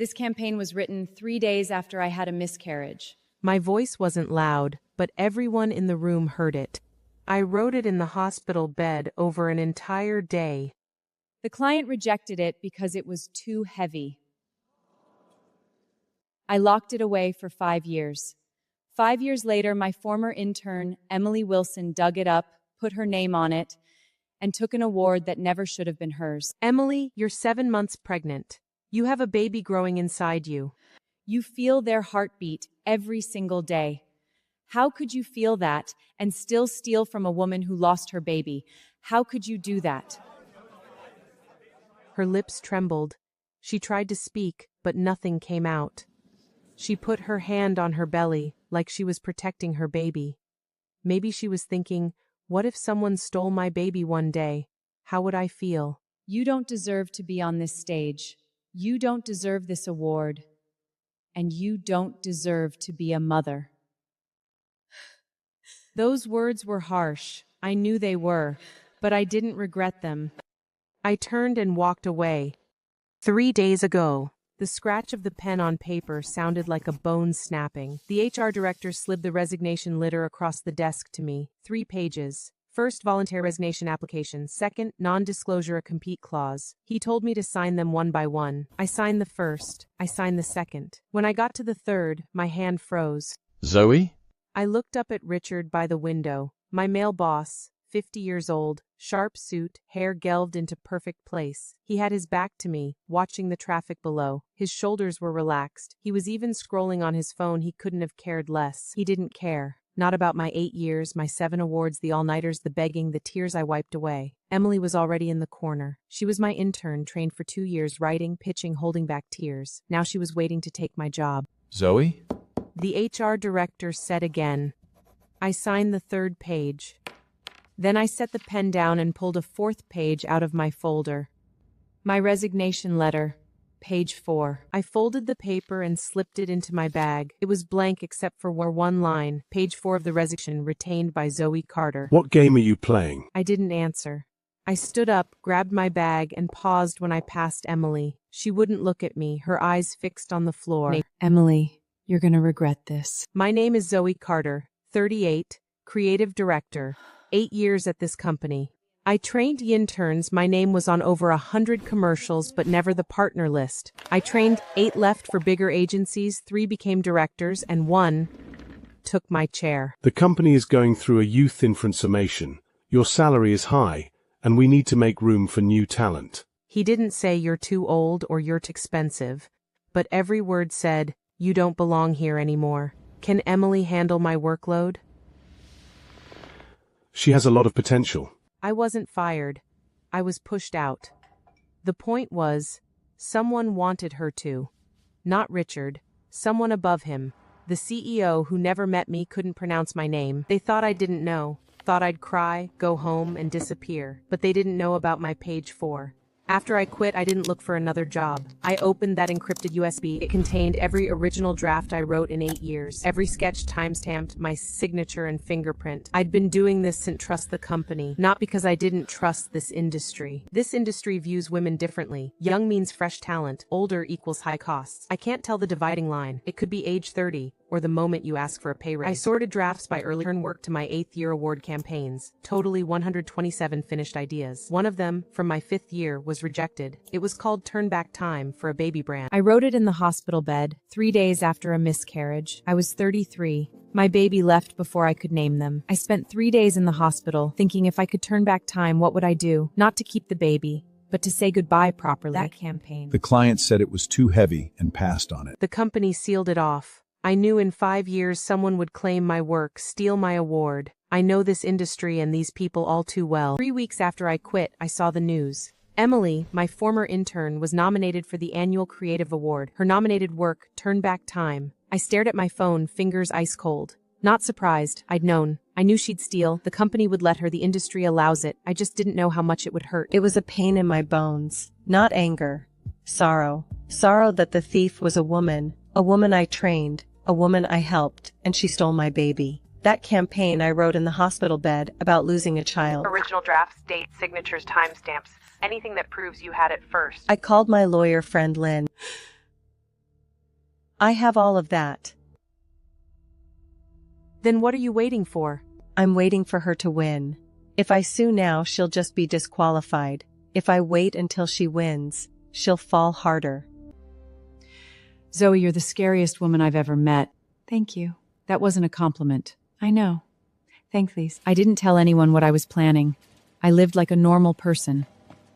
This campaign was written 3 days after I had a miscarriage. My voice wasn't loud, but everyone in the room heard it. I wrote it in the hospital bed over an entire day. The client rejected it because it was too heavy. I locked it away for 5 years. 5 years later, my former intern, Emily Wilson, dug it up, put her name on it, and took an award that never should have been hers. Emily, you're 7 months pregnant. You have a baby growing inside you. You feel their heartbeat every single day. How could you feel that and still steal from a woman who lost her baby? How could you do that? Her lips trembled. She tried to speak, but nothing came out. She put her hand on her belly, like she was protecting her baby. Maybe she was thinking, what if someone stole my baby one day? How would I feel? You don't deserve to be on this stage. You don't deserve this award. And you don't deserve to be a mother. Those words were harsh. I knew they were, but I didn't regret them. I turned and walked away. 3 days ago. The scratch of the pen on paper sounded like a bone snapping. The HR director slid the resignation litter across the desk to me. 3 pages. First, voluntary resignation application. Second, non-disclosure a compete clause. He told me to sign them one by one. I signed the first. I signed the second. When I got to the third, my hand froze. Zoe? I looked up at Richard by the window. My male boss, 50 years old, sharp suit, hair gelved into perfect place. He had his back to me, watching the traffic below. His shoulders were relaxed. He was even scrolling on his phone. He couldn't have cared less. He didn't care. Not about my 8 years, my 7 awards, the all-nighters, the begging, the tears I wiped away. Emily was already in the corner. She was my intern, trained for 2 years, writing, pitching, holding back tears. Now she was waiting to take my job. Zoe? The HR director said again. I signed the 3rd page. Then I set the pen down and pulled a 4th page out of my folder. My resignation letter, page 4. I folded the paper and slipped it into my bag. It was blank except for one line, page 4 of the resignation, retained by Zoe Carter. What game are you playing? I didn't answer. I stood up, grabbed my bag, and paused when I passed Emily. She wouldn't look at me, her eyes fixed on the floor. Emily, you're gonna regret this. My name is Zoe Carter, 38, creative director. 8 years at this company. I trained interns. My name was on over 100 commercials, but never the partner list. I trained 8 left for bigger agencies, 3 became directors, and 1 took my chair. The company is going through a youth transformation. Your salary is high, and we need to make room for new talent. He didn't say you're too old or you're too expensive, but every word said, you don't belong here anymore. Can Emily handle my workload? She has a lot of potential. I wasn't fired. I was pushed out. The point was, someone wanted her to. Not Richard. Someone above him. The CEO who never met me couldn't pronounce my name. They thought I didn't know. Thought I'd cry, go home, and disappear. But they didn't know about my page 4. After I quit, I didn't look for another job. I opened that encrypted USB. It contained every original draft I wrote in 8 years. Every sketch timestamped, my signature and fingerprint. I'd been doing this since trust the company, not because I didn't trust this industry. This industry views women differently. Young means fresh talent. Older equals high costs. I can't tell the dividing line. It could be age 30. Or the moment you ask for a pay raise. I sorted drafts by early turn work to my 8th year award campaigns. Totally 127 finished ideas. One of them, from my 5th year, was rejected. It was called Turn Back Time for a baby brand. I wrote it in the hospital bed, 3 days after a miscarriage. I was 33. My baby left before I could name them. I spent 3 days in the hospital, thinking if I could turn back time, what would I do? Not to keep the baby, but to say goodbye properly. That campaign. The client said it was too heavy and passed on it. The company sealed it off. I knew in 5 years someone would claim my work, steal my award. I know this industry and these people all too well. 3 weeks after I quit, I saw the news. Emily, my former intern, was nominated for the annual Creative Award. Her nominated work, Turn Back Time. I stared at my phone, fingers ice cold. Not surprised. I'd known. I knew she'd steal. The company would let her. The industry allows it. I just didn't know how much it would hurt. It was a pain in my bones. Not anger. Sorrow. Sorrow that the thief was a woman I trained, a woman I helped, and she stole my baby. That campaign I wrote in the hospital bed about losing a child. Original drafts, dates, signatures, timestamps. Anything that proves you had it first. I called my lawyer friend Lynn. I have all of that. Then what are you waiting for? I'm waiting for her to win. If I sue now, she'll just be disqualified. If I wait until she wins, she'll fall harder. Zoe, you're the scariest woman I've ever met. Thank you. That wasn't a compliment. I know. Thank please. I didn't tell anyone what I was planning. I lived like a normal person.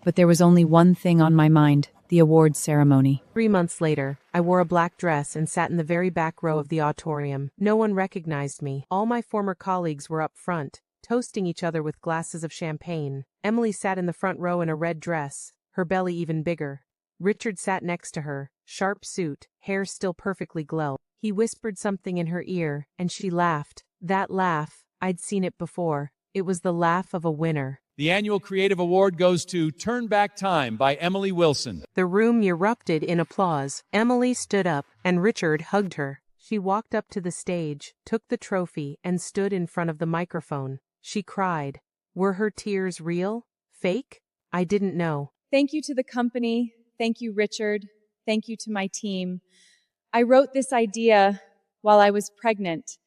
But there was only one thing on my mind, the awards ceremony. 3 months later, I wore a black dress and sat in the very back row of the auditorium. No one recognized me. All my former colleagues were up front, toasting each other with glasses of champagne. Emily sat in the front row in a red dress, her belly even bigger. Richard sat next to her, sharp suit, hair still perfectly glow. He whispered something in her ear, and she laughed. That laugh, I'd seen it before. It was the laugh of a winner. The annual Creative Award goes to Turn Back Time by Emily Wilson. The room erupted in applause. Emily stood up, and Richard hugged her. She walked up to the stage, took the trophy, and stood in front of the microphone. She cried. Were her tears real? Fake? I didn't know. Thank you to the company. Thank you, Richard. Thank you to my team. I wrote this idea while I was pregnant,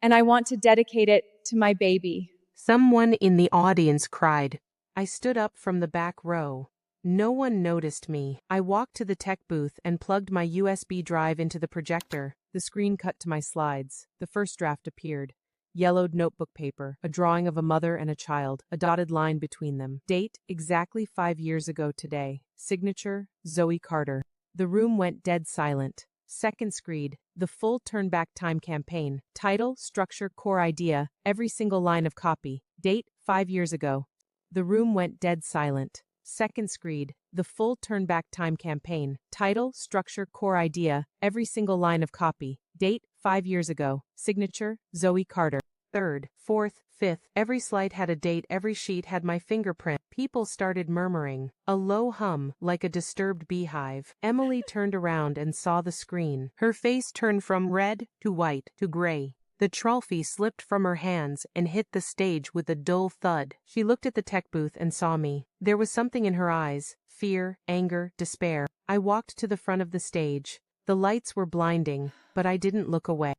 and I want to dedicate it to my baby. Someone in the audience cried. I stood up from the back row. No one noticed me. I walked to the tech booth and plugged my USB drive into the projector. The screen cut to my slides. The first draft appeared. Yellowed notebook paper, a drawing of a mother and a child, a dotted line between them. Date, exactly 5 years ago today. Signature, Zoe Carter. The room went dead silent. Second screed, the full Turn Back Time campaign. Title, structure, core idea, every single line of copy. Date, 5 years ago. The room went dead silent. Second screed, the full Turn Back Time campaign. Title, structure, core idea, every single line of copy. Date, 5 years ago. Signature, Zoe Carter. Third, fourth, fifth, every slide had a date, every sheet had my fingerprint. People started murmuring. A low hum, like a disturbed beehive. Emily turned around and saw the screen. Her face turned from red to white to gray. The trophy slipped from her hands and hit the stage with a dull thud. She looked at the tech booth and saw me. There was something in her eyes, fear, anger, despair. I walked to the front of the stage. The lights were blinding, but I didn't look away.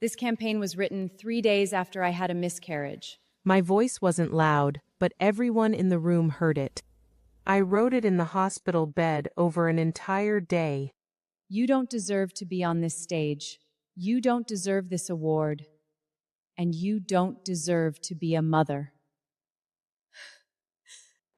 This campaign was written 3 days after I had a miscarriage. My voice wasn't loud, but everyone in the room heard it. I wrote it in the hospital bed over an entire day. You don't deserve to be on this stage. You don't deserve this award. And you don't deserve to be a mother.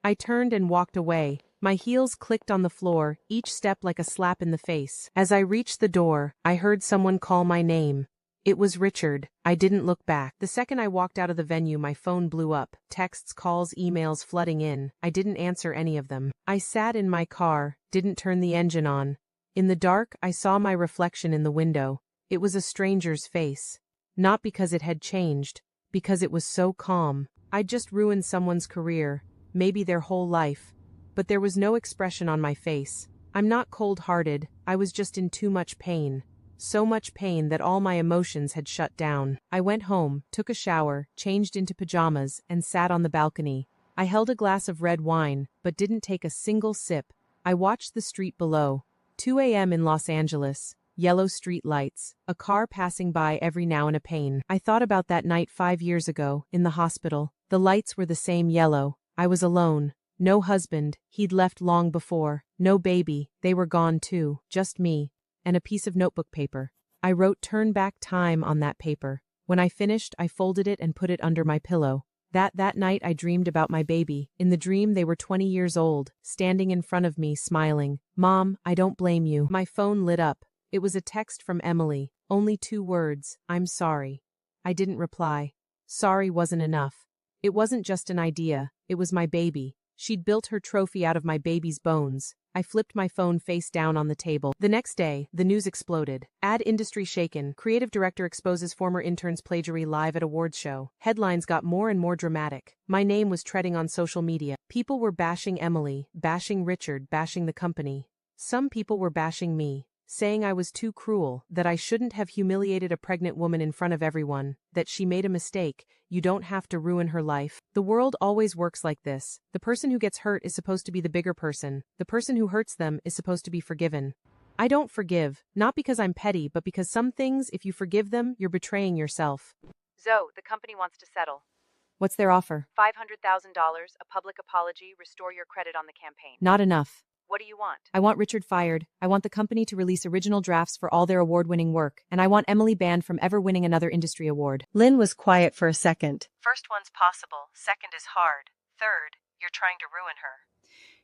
I turned and walked away. My heels clicked on the floor, each step like a slap in the face. As I reached the door, I heard someone call my name. It was Richard. I didn't look back. The second I walked out of the venue, my phone blew up. Texts, calls, emails flooding in. I didn't answer any of them. I sat in my car, didn't turn the engine on. In the dark, I saw my reflection in the window. It was a stranger's face. Not because it had changed, because it was so calm. I'd just ruined someone's career, maybe their whole life. But there was no expression on my face. I'm not cold-hearted, I was just in too much pain. So much pain that all my emotions had shut down. I went home, took a shower, changed into pajamas, and sat on the balcony. I held a glass of red wine, but didn't take a single sip. I watched the street below. 2 a.m. in Los Angeles. Yellow street lights. A car passing by every now and a pane. I thought about that night 5 years ago, in the hospital. The lights were the same yellow. I was alone. No husband, he'd left long before. No baby, they were gone too. Just me. And a piece of notebook paper. I wrote Turn Back Time on that paper. When I finished, I folded it and put it under my pillow. That night I dreamed about my baby. In the dream they were 20 years old, standing in front of me, smiling. Mom, I don't blame you. My phone lit up. It was a text from Emily. Only 2 words, I'm sorry. I didn't reply. Sorry wasn't enough. It wasn't just an idea, it was my baby. She'd built her trophy out of my baby's bones. I flipped my phone face down on the table. The next day, the news exploded. Ad industry shaken. Creative director exposes former intern's plagiarism live at awards show. Headlines got more and more dramatic. My name was treading on social media. People were bashing Emily, bashing Richard, bashing the company. Some people were bashing me, saying I was too cruel, that I shouldn't have humiliated a pregnant woman in front of everyone, that she made a mistake. You don't have to ruin her life. The world always works like this. The person who gets hurt is supposed to be the bigger person. The person who hurts them is supposed to be forgiven. I don't forgive, not because I'm petty, but because some things, if you forgive them, you're betraying yourself. Zoe, the company wants to settle. What's their offer? $500,000, a public apology, restore your credit on the campaign. Not enough. What do you want? I want Richard fired. I want the company to release original drafts for all their award-winning work, and I want Emily banned from ever winning another industry award. Lynn was quiet for a second. First one's possible, second is hard. Third, you're trying to ruin her.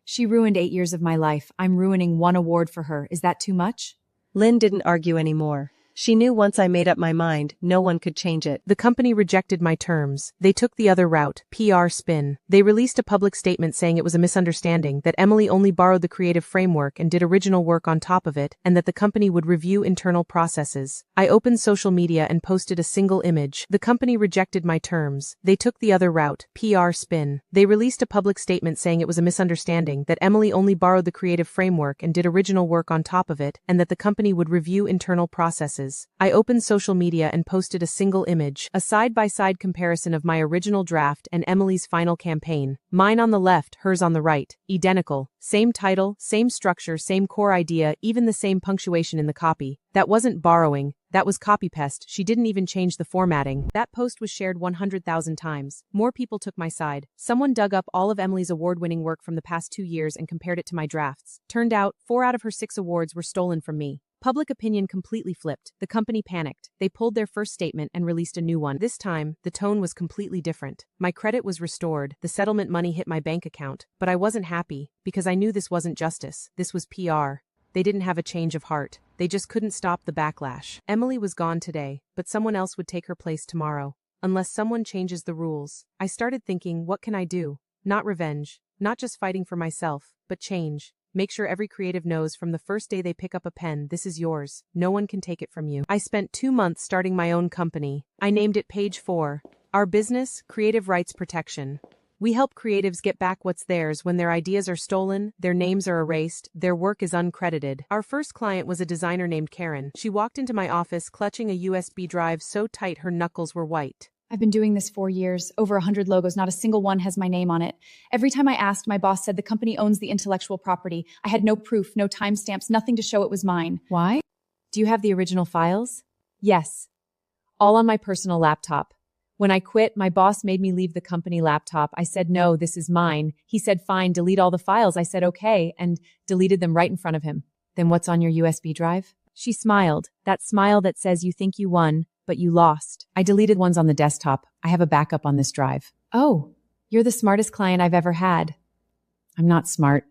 She ruined 8 years of my life. I'm ruining one award for her. Is that too much? Lynn didn't argue anymore. She knew once I made up my mind, no one could change it. The company rejected my terms. They took the other route, PR spin. They released a public statement saying it was a misunderstanding, that Emily only borrowed the creative framework and did original work on top of it, and that the company would review internal processes. I opened social media and posted a single image. The company rejected my terms. They took the other route, PR spin. They released a public statement saying it was a misunderstanding, that Emily only borrowed the creative framework and did original work on top of it, and that the company would review internal processes. I opened social media and posted a single image, a side-by-side comparison of my original draft and Emily's final campaign. Mine on the left, hers on the right. Identical. Same title, same structure, same core idea, even the same punctuation in the copy. That wasn't borrowing. That was copy-paste. She didn't even change the formatting. That post was shared 100,000 times. More people took my side. Someone dug up all of Emily's award-winning work from the past 2 years and compared it to my drafts. Turned out, 4 out of her 6 awards were stolen from me. Public opinion completely flipped. The company panicked. They pulled their first statement and released a new one. This time, the tone was completely different. My credit was restored. The settlement money hit my bank account. But I wasn't happy, because I knew this wasn't justice. This was PR. They didn't have a change of heart. They just couldn't stop the backlash. Emily was gone today, but someone else would take her place tomorrow. Unless someone changes the rules. I started thinking, what can I do? Not revenge. Not just fighting for myself, but change. Make sure every creative knows from the first day they pick up a pen, this is yours. No one can take it from you. I spent 2 months starting my own company. I named it Page 4. Our business, creative rights protection. We help creatives get back what's theirs when their ideas are stolen, their names are erased, their work is uncredited. Our first client was a designer named Karen. She walked into my office clutching a USB drive so tight her knuckles were white. I've been doing this 4 years, over 100 logos, not a single one has my name on it. Every time I asked, my boss said the company owns the intellectual property. I had no proof, no timestamps, nothing to show it was mine. Why? Do you have the original files? Yes. All on my personal laptop. When I quit, my boss made me leave the company laptop. I said, no, this is mine. He said, fine, delete all the files. I said, okay, and deleted them right in front of him. Then what's on your USB drive? She smiled. That smile that says you think you won, but you lost. I deleted ones on the desktop. I have a backup on this drive. Oh, you're the smartest client I've ever had. I'm not smart.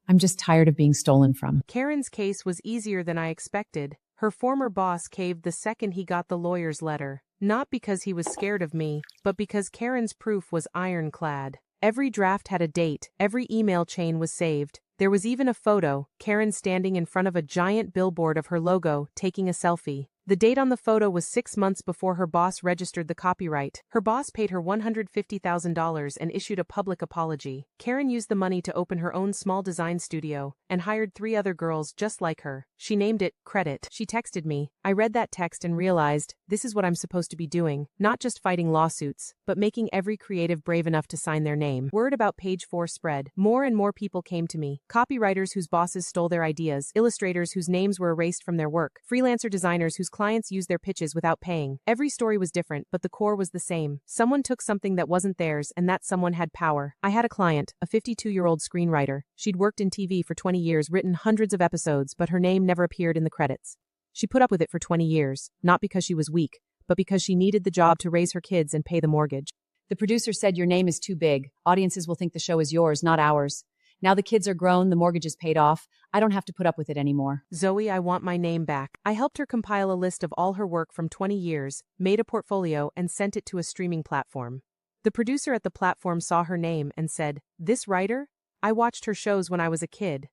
I'm just tired of being stolen from. Karen's case was easier than I expected. Her former boss caved the second he got the lawyer's letter. Not because he was scared of me, but because Karen's proof was ironclad. Every draft had a date, every email chain was saved. There was even a photo, Karen standing in front of a giant billboard of her logo, taking a selfie. The date on the photo was 6 months before her boss registered the copyright. Her boss paid her $150,000 and issued a public apology. Karen used the money to open her own small design studio and hired 3 other girls just like her. She named it Credit. She texted me. I read that text and realized, this is what I'm supposed to be doing. Not just fighting lawsuits, but making every creative brave enough to sign their name. Word about Page 4 spread. More and more people came to me. Copywriters whose bosses stole their ideas, illustrators whose names were erased from their work, freelancer designers whose clients used their pitches without paying. Every story was different, but the core was the same. Someone took something that wasn't theirs, and that someone had power. I had a client, a 52-year-old screenwriter. She'd worked in TV for 20 years, written hundreds of episodes, but her name never appeared in the credits. She put up with it for 20 years, not because she was weak, but because she needed the job to raise her kids and pay the mortgage. The producer said your name is too big. Audiences will think the show is yours, not ours. Now the kids are grown, the mortgage is paid off. I don't have to put up with it anymore. Zoe, I want my name back. I helped her compile a list of all her work from 20 years, made a portfolio, and sent it to a streaming platform. The producer at the platform saw her name and said, "This writer? I watched her shows when I was a kid."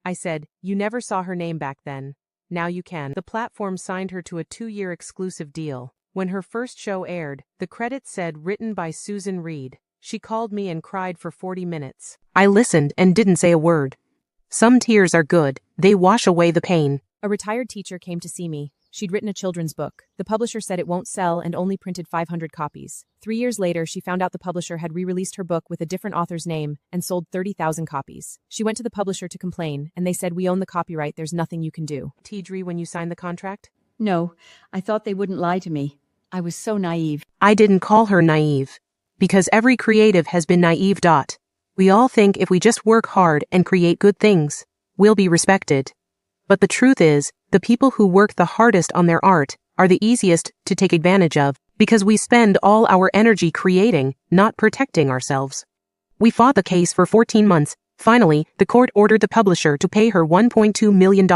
I said, "You never saw her name back then. Now you can." The platform signed her to a 2-year exclusive deal. When her first show aired, the credits said written by Susan Reed. She called me and cried for 40 minutes. I listened and didn't say a word. Some tears are good. They wash away the pain. A retired teacher came to see me. She'd written a children's book. The publisher said it won't sell and only printed 500 copies. 3 years later, she found out the publisher had re-released her book with a different author's name and sold 30,000 copies. She went to the publisher to complain, and they said, "We own the copyright, there's nothing you can do." Tidri, when you signed the contract? No, I thought they wouldn't lie to me. I was so naive. I didn't call her naive. Because every creative has been naive. We all think if we just work hard and create good things, we'll be respected. But the truth is, the people who work the hardest on their art are the easiest to take advantage of, because we spend all our energy creating, not protecting ourselves. We fought the case for 14 months. Finally, the court ordered the publisher to pay her $1.2 million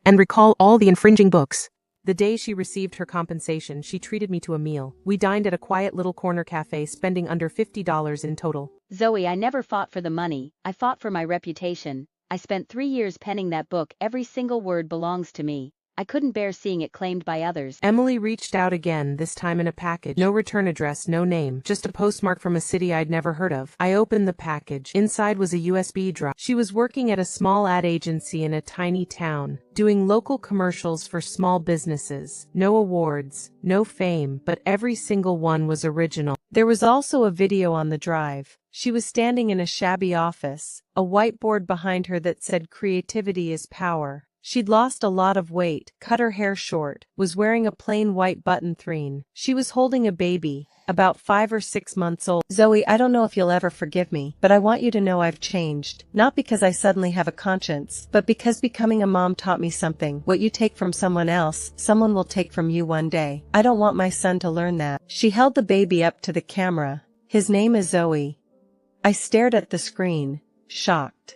and recall all the infringing books. The day she received her compensation, she treated me to a meal. We dined at a quiet little corner cafe, spending under $50 in total. Zoe, I never fought for the money. I fought for my reputation. I spent 3 years penning that book. Every single word belongs to me. I couldn't bear seeing it claimed by others. Emily reached out again, this time in a package. No return address, no name, just a postmark from a city I'd never heard of. I opened the package. Inside was a USB drive. She was working at a small ad agency in a tiny town, doing local commercials for small businesses. No awards, no fame, but every single one was original. There was also a video on the drive. She was standing in a shabby office, a whiteboard behind her that said "Creativity is power." She'd lost a lot of weight, cut her hair short, was wearing a plain white button threen. She was holding a baby, about 5 or 6 months old. Zoe, I don't know if you'll ever forgive me, but I want you to know I've changed. Not because I suddenly have a conscience, but because becoming a mom taught me something. What you take from someone else, someone will take from you one day. I don't want my son to learn that. She held the baby up to the camera. His name is Zoe. I stared at the screen, shocked.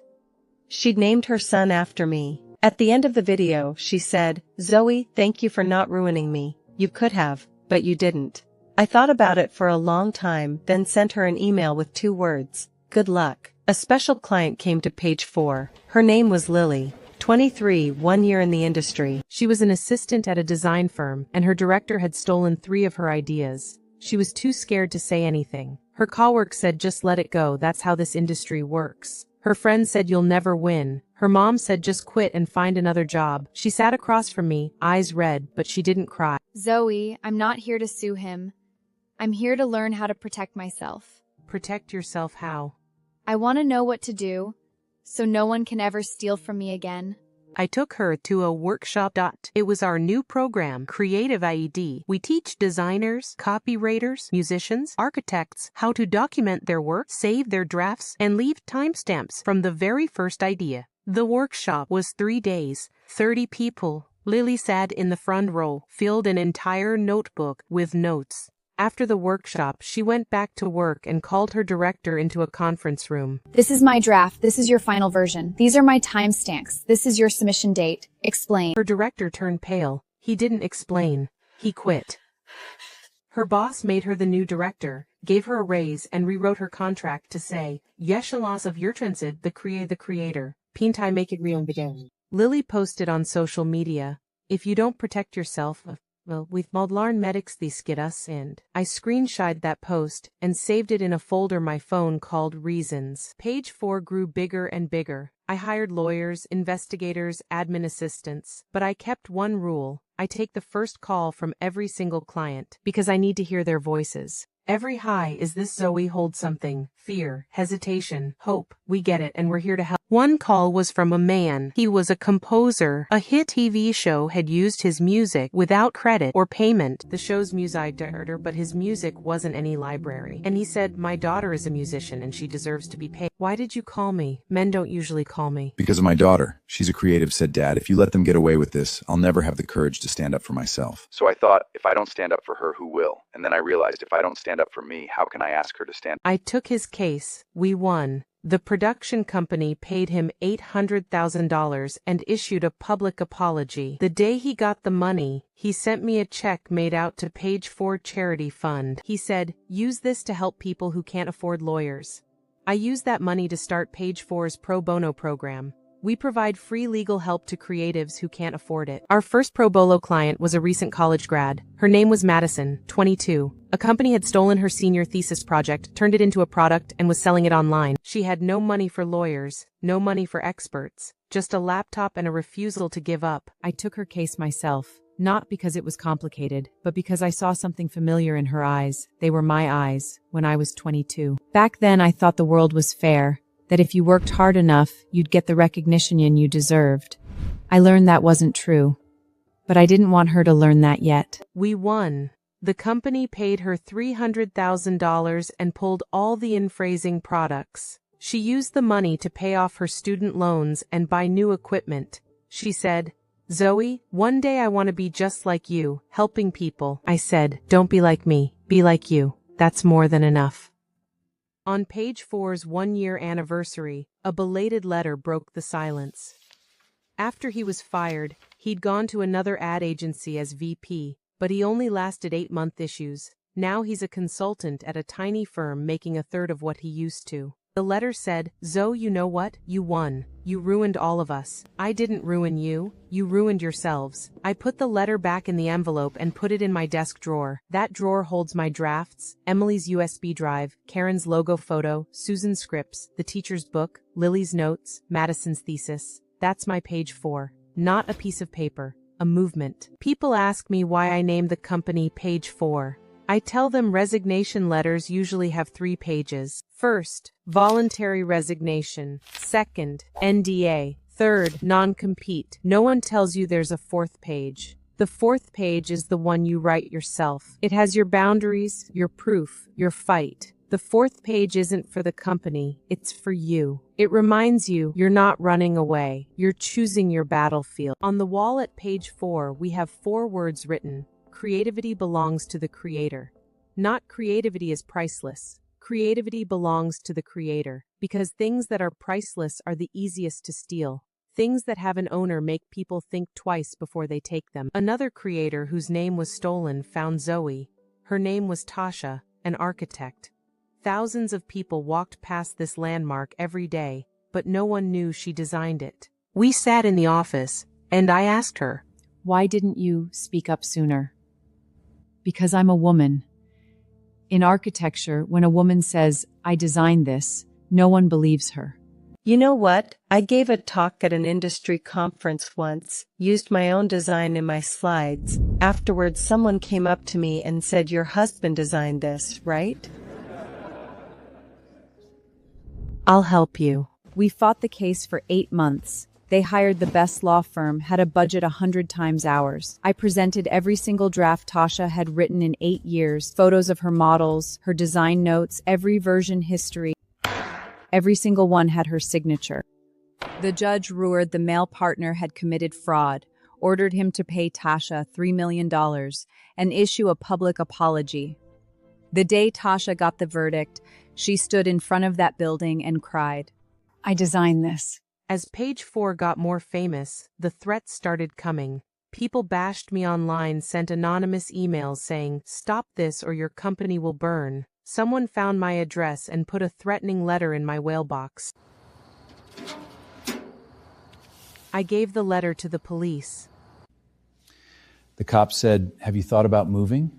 She'd named her son after me. At the end of the video, she said, "Zoe, thank you for not ruining me. You could have, but you didn't." I thought about it for a long time, then sent her an email with 2 words, "Good luck." A special client came to page 4. Her name was Lily, 23, 1 year in the industry. She was an assistant at a design firm, and her director had stolen 3 of her ideas. She was too scared to say anything. Her coworker said, "Just let it go, that's how this industry works." Her friend said, "You'll never win." Her mom said, "Just quit and find another job." She sat across from me, eyes red, but she didn't cry. Zoe, I'm not here to sue him. I'm here to learn how to protect myself. Protect yourself how? I want to know what to do, so no one can ever steal from me again. I took her to a workshop. It was our new program, Creative IED. We teach designers, copywriters, musicians, architects how to document their work, save their drafts, and leave timestamps from the very first idea. The workshop was 3 days, 30 people. Lily sat in the front row, filled an entire notebook with notes. After the workshop, she went back to work and called her director into a conference room. This is my draft. This is your final version. These are my timestamps. This is your submission date. Explain. Her director turned pale. He didn't explain. He quit. Her boss made her the new director, gave her a raise, and rewrote her contract to say, "Yeshalas of Yurtransid, the creator. Pintai make it real again." Lily posted on social media, "If you don't protect yourself, well, we've Modlarn medics these get us," and I screenshotted that post and saved it in a folder my phone called Reasons. Page 4 grew bigger and bigger. I hired lawyers, investigators, admin assistants, but I kept one rule. I take the first call from every single client because I need to hear their voices. Every "Hi, is this Zoe?" holds something. Fear, hesitation, hope. We get it and we're here to help. One call was from a man. He was a composer. A hit TV show had used his music without credit or payment. The show's music director, but his music wasn't any library. And he said, "My daughter is a musician and she deserves to be paid." "Why did you call me? Men don't usually call me." Because of my daughter. She's a creative, said Dad. If you let them get away with this, I'll never have the courage to stand up for myself. So I thought, if I don't stand up for her, who will? And then I realized, if I don't stand up for me, how can I ask her to stand? I took his case. We won. The production company paid him $800,000 and issued a public apology. The day he got the money, he sent me a check made out to Page 4 charity fund. He said, "Use this to help people who can't afford lawyers." I used that money to start Page 4's pro bono program. We provide free legal help to creatives who can't afford it. Our first pro bono client was a recent college grad. Her name was Madison, 22. A company had stolen her senior thesis project, turned it into a product, and was selling it online. She had no money for lawyers, no money for experts, just a laptop and a refusal to give up. I took her case myself. Not because it was complicated, but because I saw something familiar in her eyes. They were my eyes, when I was 22. Back then I thought the world was fair, that if you worked hard enough, you'd get the recognition you deserved. I learned that wasn't true. But I didn't want her to learn that yet. We won. The company paid her $300,000 and pulled all the in-phrasing products. She used the money to pay off her student loans and buy new equipment. She said, "Zoe, one day I want to be just like you, helping people." I said, "Don't be like me, be like you. That's more than enough." On page 4's one-year anniversary, a belated letter broke the silence. After he was fired, he'd gone to another ad agency as VP, but he only lasted 8-month issues. Now he's a consultant at a tiny firm making a third of what he used to. The letter said, "Zoe, you know what? You won. You ruined all of us. I didn't ruin you. You ruined yourselves." I put the letter back in the envelope and put it in my desk drawer. That drawer holds my drafts, Emily's USB drive, Karen's logo photo, Susan's scripts, the teacher's book, Lily's notes, Madison's thesis. That's my page 4. Not a piece of paper, a movement. People ask me why I named the company Page 4. I tell them resignation letters usually have 3 pages. First, voluntary resignation. Second, NDA. Third, non-compete. No one tells you there's a 4th page. The 4th page is the one you write yourself. It has your boundaries, your proof, your fight. The 4th page isn't for the company, it's for you. It reminds you you're not running away, you're choosing your battlefield. On the wall at page 4, we have 4 words written. Creativity belongs to the creator. Not creativity is priceless. Creativity belongs to the creator, because things that are priceless are the easiest to steal. Things that have an owner make people think twice before they take them. Another creator whose name was stolen found Zoe. Her name was Tasha, an architect. Thousands of people walked past this landmark every day, but no one knew she designed it. We sat in the office, and I asked her, Why didn't you speak up sooner? Because I'm a woman. In architecture, when a woman says, "I designed this," no one believes her. You know what? I gave a talk at an industry conference once, used my own design in my slides. Afterwards, someone came up to me and said, "Your husband designed this, right?" I'll help you. We fought the case for 8 months. They hired the best law firm, had a budget 100 times ours. I presented every single draft Tasha had written in 8 years, photos of her models, her design notes, every version history. Every single one had her signature. The judge ruled the male partner had committed fraud, ordered him to pay Tasha $3 million, and issue a public apology. The day Tasha got the verdict, she stood in front of that building and cried, "I designed this." As page 4 got more famous, the threats started coming. People bashed me online, sent anonymous emails saying, "Stop this or your company will burn." Someone found my address and put a threatening letter in my mailbox. I gave the letter to the police. The cop said, "Have you thought about moving?"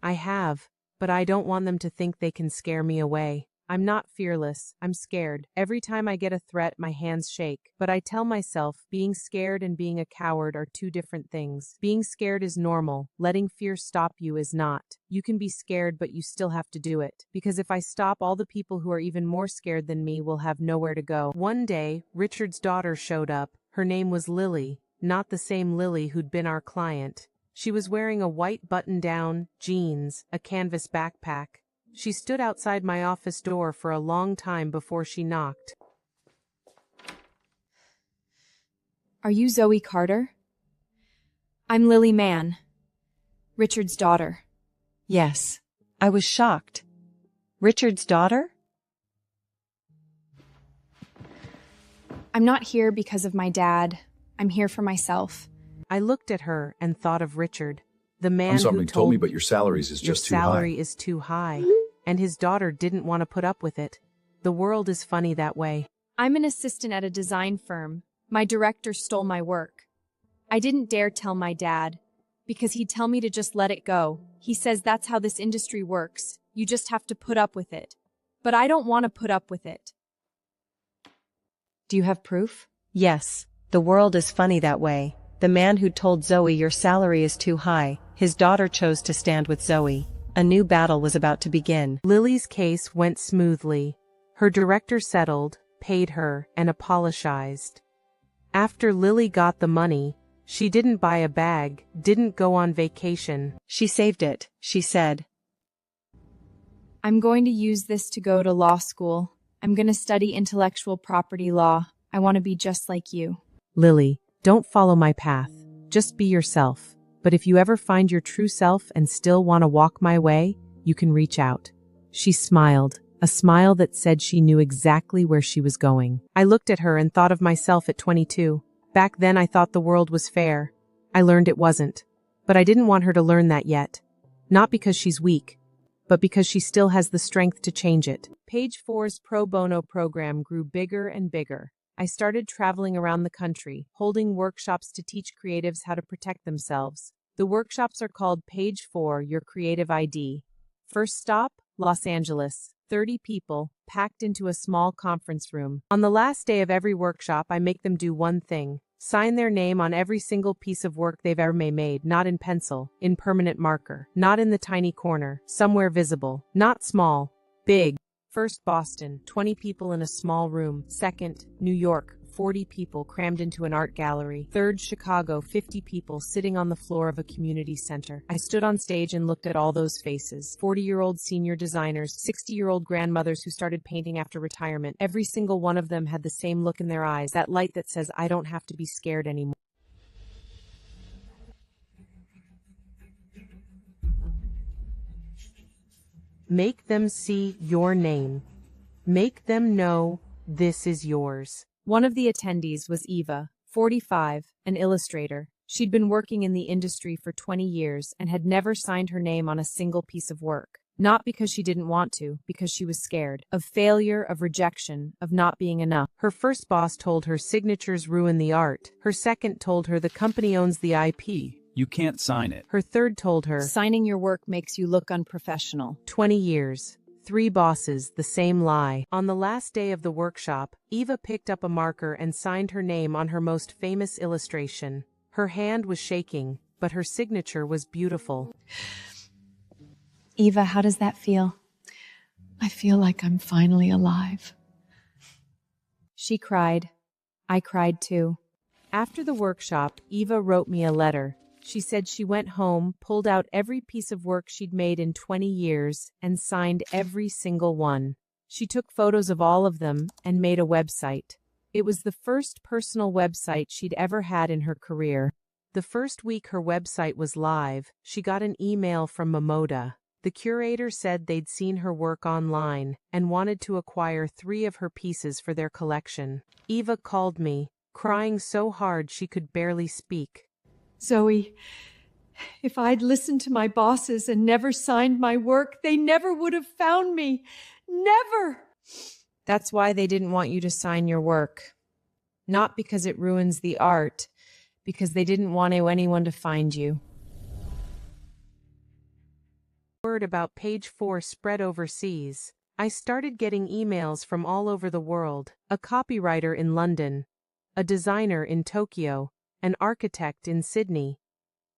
I have, but I don't want them to think they can scare me away. I'm not fearless, I'm scared. Every time I get a threat, my hands shake. But I tell myself, being scared and being a coward are 2 different things. Being scared is normal. Letting fear stop you is not. You can be scared, but you still have to do it. Because if I stop, all the people who are even more scared than me will have nowhere to go. One day, Richard's daughter showed up. Her name was Lily, not the same Lily who'd been our client. She was wearing a white button-down, jeans, a canvas backpack. She stood outside my office door for a long time before she knocked. Are you Zoe Carter? I'm Lily Mann, Richard's daughter. Yes. I was shocked. Richard's daughter? I'm not here because of my dad. I'm here for myself. I looked at her and thought of Richard, the man I'm sorry, who you told me, but your salaries is just too high. Your salary is too high. And his daughter didn't want to put up with it. The world is funny that way. I'm an assistant at a design firm. My director stole my work. I didn't dare tell my dad, because he'd tell me to just let it go. He says that's how this industry works. You just have to put up with it. But I don't want to put up with it. Do you have proof? Yes. The world is funny that way. The man who told Zoe your salary is too high, his daughter chose to stand with Zoe. A new battle was about to begin. Lily's case went smoothly. Her director settled, paid her, and apologized. After Lily got the money, she didn't buy a bag, didn't go on vacation. She saved it, she said. I'm going to use this to go to law school. I'm going to study intellectual property law. I want to be just like you. Lily, don't follow my path. Just be yourself. But if you ever find your true self and still want to walk my way, you can reach out. She smiled, a smile that said she knew exactly where she was going. I looked at her and thought of myself at 22. Back then I thought the world was fair. I learned it wasn't. But I didn't want her to learn that yet. Not because she's weak, but because she still has the strength to change it. Page 4's pro bono program grew bigger and bigger. I started traveling around the country, holding workshops to teach creatives how to protect themselves. The workshops are called Page 4, Your Creative ID. First stop, Los Angeles. 30 people, packed into a small conference room. On the last day of every workshop, I make them do one thing. Sign their name on every single piece of work they've ever made, not in pencil, in permanent marker, not in the tiny corner, somewhere visible, not small, big. First, Boston, 20 people in a small room. Second, New York, 40 people crammed into an art gallery. Third, Chicago, 50 people sitting on the floor of a community center. I stood on stage and looked at all those faces. 40-year-old senior designers, 60-year-old grandmothers who started painting after retirement. Every single one of them had the same look in their eyes, that light that says, I don't have to be scared anymore. Make them see your name. Make them know this is yours. One of the attendees was Eva, 45, an illustrator. She'd been working in the industry for 20 years and had never signed her name on a single piece of work. Not because she didn't want to, because she was scared. Of failure, of rejection, of not being enough. Her first boss told her signatures ruin the art. Her second told her the company owns the IP. You can't sign it. Her third told her, signing your work makes you look unprofessional. 20 years. 3 bosses, the same lie. On the last day of the workshop, Eva picked up a marker and signed her name on her most famous illustration. Her hand was shaking, but her signature was beautiful. Eva, how does that feel? I feel like I'm finally alive. She cried. I cried too. After the workshop, Eva wrote me a letter. She said she went home, pulled out every piece of work she'd made in 20 years, and signed every single one. She took photos of all of them and made a website. It was the first personal website she'd ever had in her career. The first week her website was live, she got an email from Momoda. The curator said they'd seen her work online and wanted to acquire 3 of her pieces for their collection. Eva called me, crying so hard she could barely speak. Zoe, if I'd listened to my bosses and never signed my work, they never would have found me. Never! That's why they didn't want you to sign your work. Not because it ruins the art, because they didn't want anyone to find you. Word about Page 4 spread overseas. I started getting emails from all over the world. A copywriter in London, a designer in Tokyo, an architect in Sydney.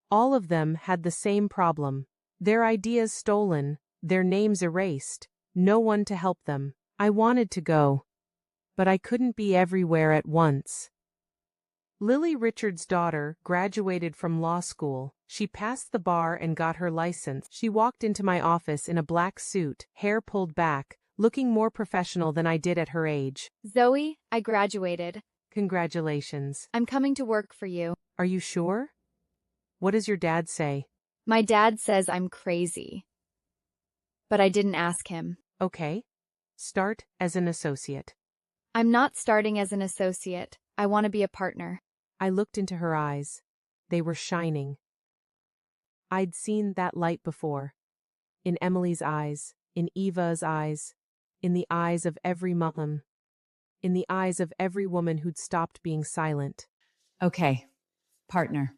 All of them had the same problem. Their ideas stolen, their names erased, no one to help them. I wanted to go, but I couldn't be everywhere at once. Lily Richards' daughter graduated from law school. She passed the bar and got her license. She walked into my office in a black suit, hair pulled back, looking more professional than I did at her age. Zoe, I graduated. Congratulations. I'm coming to work for you. Are you sure? What does your dad say? My dad says I'm crazy. But I didn't ask him. Okay. Start as an associate. I'm not starting as an associate. I want to be a partner. I looked into her eyes. They were shining. I'd seen that light before. In Emily's eyes, in Eva's eyes, in the eyes of every mom, in the eyes of every woman who'd stopped being silent. Okay, partner.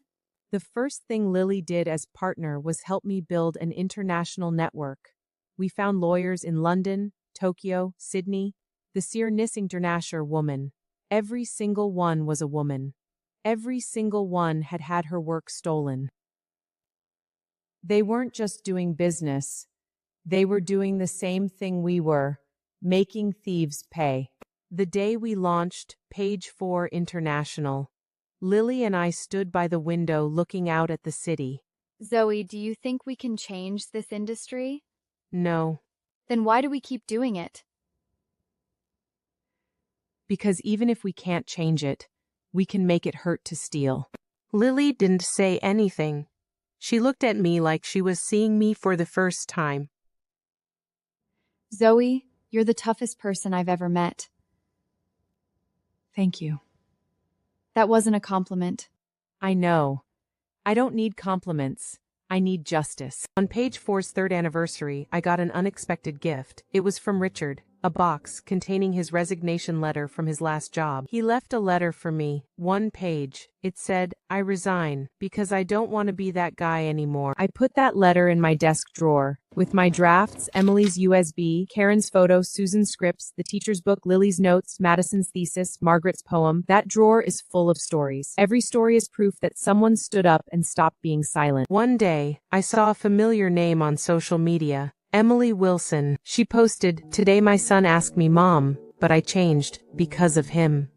The first thing Lily did as partner was help me build an international network. We found lawyers in London, Tokyo, Sydney, the International woman. Every single one was a woman. Every single one had had her work stolen. They weren't just doing business. They were doing the same thing we were, making thieves pay. The day we launched Page 4 International, Lily and I stood by the window looking out at the city. Zoe, do you think we can change this industry? No. Then why do we keep doing it? Because even if we can't change it, we can make it hurt to steal. Lily didn't say anything. She looked at me like she was seeing me for the first time. Zoe, you're the toughest person I've ever met. Thank you. That wasn't a compliment. I know. I don't need compliments. I need justice. On Page 4's 3rd anniversary, I got an unexpected gift. It was from Richard, a box containing his resignation letter from his last job. He left a letter for me, 1 page. It said, "I resign, because I don't want to be that guy anymore." I put that letter in my desk drawer, with my drafts, Emily's USB, Karen's photo, Susan's scripts, the teacher's book, Lily's notes, Madison's thesis, Margaret's poem. That drawer is full of stories. Every story is proof that someone stood up and stopped being silent. One day, I saw a familiar name on social media. Emily Wilson. She posted, "Today my son asked me, Mom, but I changed, because of him."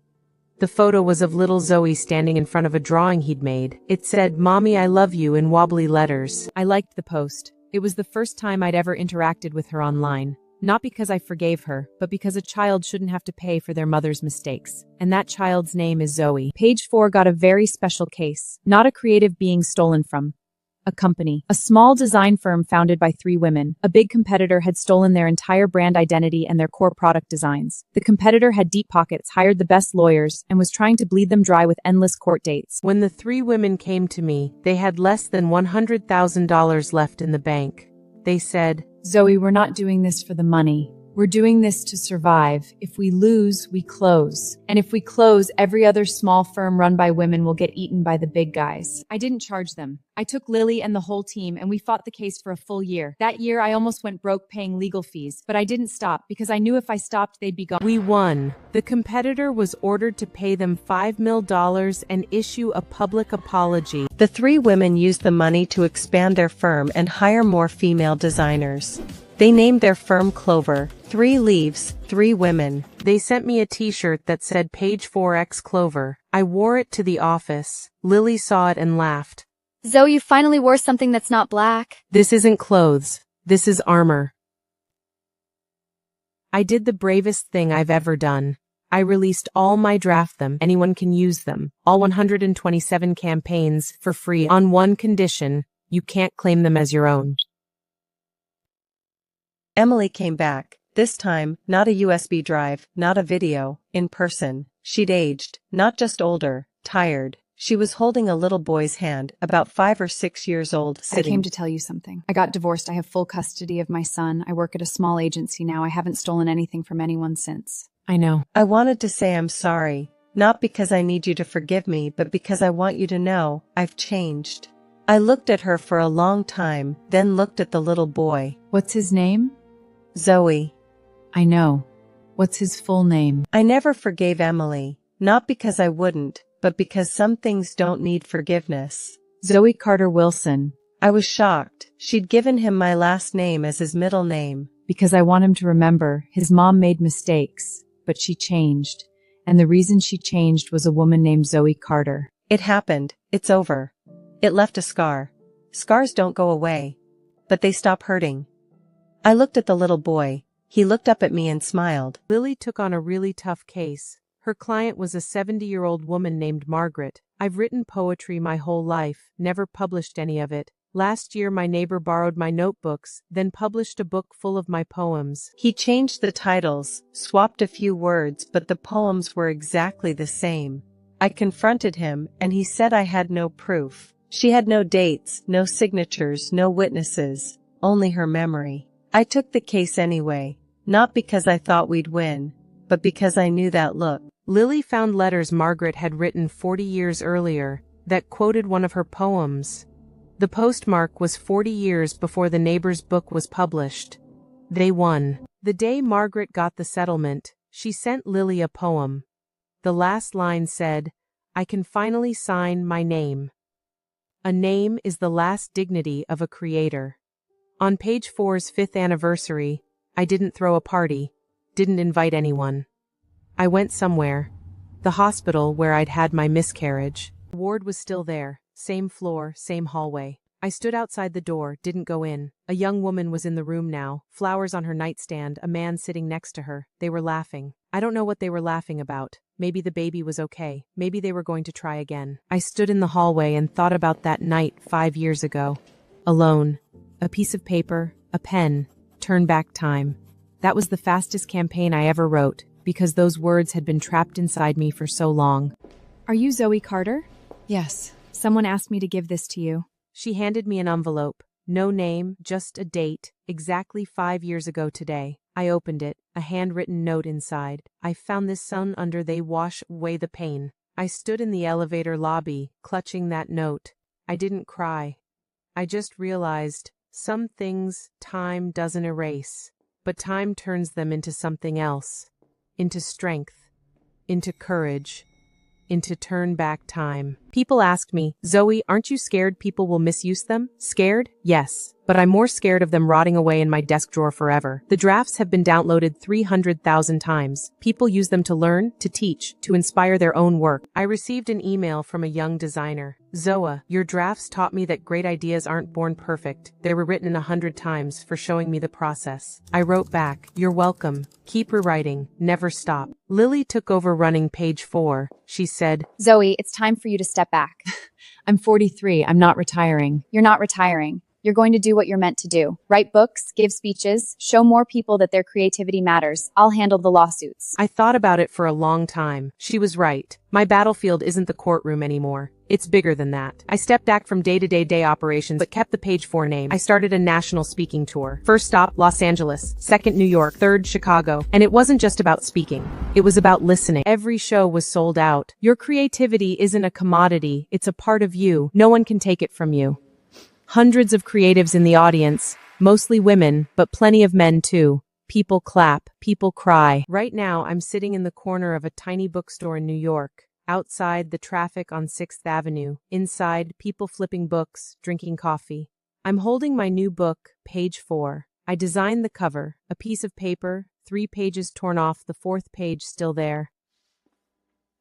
The photo was of little Zoe standing in front of a drawing he'd made. It said, "Mommy, I love you," in wobbly letters. I liked the post. It was the first time I'd ever interacted with her online. Not because I forgave her, but because a child shouldn't have to pay for their mother's mistakes. And that child's name is Zoe. Page 4 got a very special case. Not a creative being stolen from. A company. A small design firm founded by 3 women. A big competitor had stolen their entire brand identity and their core product designs. The competitor had deep pockets, hired the best lawyers, and was trying to bleed them dry with endless court dates. When the 3 women came to me, they had less than $100,000 left in the bank. They said, Zoe, we're not doing this for the money. We're doing this to survive. If we lose, we close. And if we close, every other small firm run by women will get eaten by the big guys. I didn't charge them. I took Lily and the whole team, and we fought the case for a full year. That year, I almost went broke paying legal fees, but I didn't stop because I knew if I stopped, they'd be gone. We won. The competitor was ordered to pay them $5 million and issue a public apology. The 3 women used the money to expand their firm and hire more female designers. They named their firm Clover, 3 leaves, 3 women. They sent me a t-shirt that said Page 4X Clover. I wore it to the office. Lily saw it and laughed. Zoe, you finally wore something that's not black. This isn't clothes. This is armor. I did the bravest thing I've ever done. I released all my draft them. Anyone can use them. All 127 campaigns for free on one condition. You can't claim them as your own. Emily came back, this time, not a USB drive, not a video, in person. She'd aged, not just older, tired. She was holding a little boy's hand, about 5 or 6 years old, sitting. I came to tell you something. I got divorced. I have full custody of my son. I work at a small agency now. I haven't stolen anything from anyone since. I know. I wanted to say I'm sorry, not because I need you to forgive me, but because I want you to know, I've changed. I looked at her for a long time, then looked at the little boy. What's his name? Zoe. I know. What's his full name? I never forgave Emily, not because I wouldn't, but because some things don't need forgiveness. Zoe Carter Wilson. I was shocked. She'd given him my last name as his middle name. Because I want him to remember, his mom made mistakes, but she changed. And the reason she changed was a woman named Zoe Carter. It happened. It's over. It left a scar. Scars don't go away. But they stop hurting. I looked at the little boy. He looked up at me and smiled. Lily took on a really tough case. Her client was a 70-year-old woman named Margaret. I've written poetry my whole life, never published any of it. Last year my neighbor borrowed my notebooks, then published a book full of my poems. He changed the titles, swapped a few words, but the poems were exactly the same. I confronted him, and he said I had no proof. She had no dates, no signatures, no witnesses, only her memory. I took the case anyway, not because I thought we'd win, but because I knew that look. Lily found letters Margaret had written 40 years earlier that quoted one of her poems. The postmark was 40 years before the neighbor's book was published. They won. The day Margaret got the settlement, she sent Lily a poem. The last line said, I can finally sign my name. A name is the last dignity of a creator. On page 4's 5th anniversary, I didn't throw a party, didn't invite anyone. I went somewhere. The hospital where I'd had my miscarriage. The ward was still there, same floor, same hallway. I stood outside the door, didn't go in. A young woman was in the room now, flowers on her nightstand, a man sitting next to her. They were laughing. I don't know what they were laughing about. Maybe the baby was okay. Maybe they were going to try again. I stood in the hallway and thought about that night 5 years ago. Alone. A piece of paper, a pen, turn back time. That was the fastest campaign I ever wrote, because those words had been trapped inside me for so long. Are you Zoe Carter? Yes. Someone asked me to give this to you. She handed me an envelope. No name, just a date, exactly 5 years ago today. I opened it, a handwritten note inside. I found this sun under they wash away the pain. I stood in the elevator lobby, clutching that note. I didn't cry. I just realized, some things time doesn't erase, but time turns them into something else. Into strength. Into courage. Into turn back time. People asked me, Zoe, aren't you scared people will misuse them? Scared? Yes. But I'm more scared of them rotting away in my desk drawer forever. The drafts have been downloaded 300,000 times. People use them to learn, to teach, to inspire their own work. I received an email from a young designer. Zoa, your drafts taught me that great ideas aren't born perfect. They were written 100 times for showing me the process. I wrote back, you're welcome. Keep rewriting. Never stop. Lily took over running page 4. She said, Zoe, it's time for you to step back. I'm 43. I'm not retiring. You're not retiring. You're going to do what you're meant to do. Write books, give speeches, show more people that their creativity matters. I'll handle the lawsuits. I thought about it for a long time. She was right. My battlefield isn't the courtroom anymore. It's bigger than that. I stepped back from day-to-day operations but kept the page 4 name. I started a national speaking tour. First stop, Los Angeles. Second, New York. Third, Chicago. And it wasn't just about speaking. It was about listening. Every show was sold out. Your creativity isn't a commodity. It's a part of you. No one can take it from you. Hundreds of creatives in the audience, mostly women, but plenty of men too. People clap, people cry. Right now, I'm sitting in the corner of a tiny bookstore in New York. Outside, the traffic on 6th Avenue. Inside, people flipping books, drinking coffee. I'm holding my new book, page 4. I designed the cover, a piece of paper, 3 pages torn off, the 4th page still there.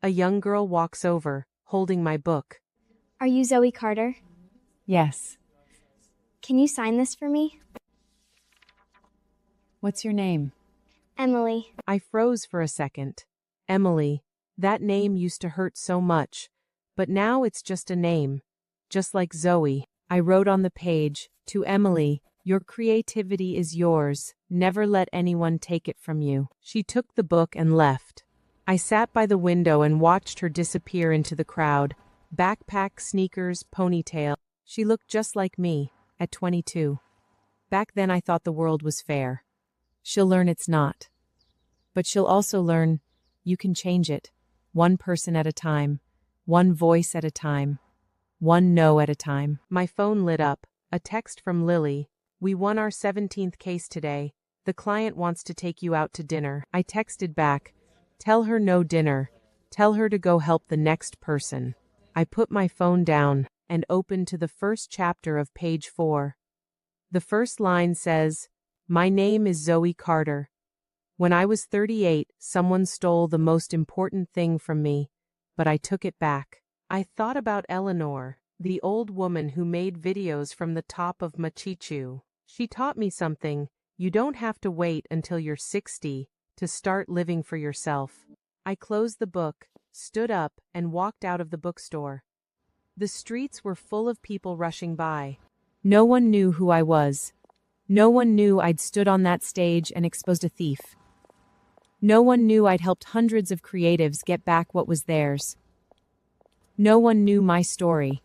A young girl walks over, holding my book. Are you Zoe Carter? Yes. Can you sign this for me? What's your name? Emily. I froze for a second. Emily. That name used to hurt so much, but now it's just a name. Just like Zoe. I wrote on the page, to Emily, your creativity is yours. Never let anyone take it from you. She took the book and left. I sat by the window and watched her disappear into the crowd. Backpack, sneakers, ponytail. She looked just like me. At 22. Back then I thought the world was fair. She'll learn it's not. But she'll also learn you can change it. One person at a time. One voice at a time. One no at a time. My phone lit up. A text from Lily. We won our 17th case today. The client wants to take you out to dinner. I texted back. Tell her no dinner. Tell her to go help the next person. I put my phone down and opened to the first chapter of page 4. The first line says, my name is Zoe Carter. When I was 38, someone stole the most important thing from me, but I took it back. I thought about Eleanor, the old woman who made videos from the top of Machu Picchu. She taught me something. You don't have to wait until you're 60 to start living for yourself. I closed the book, stood up, and walked out of the bookstore. The streets were full of people rushing by. No one knew who I was. No one knew I'd stood on that stage and exposed a thief. No one knew I'd helped hundreds of creatives get back what was theirs. No one knew my story.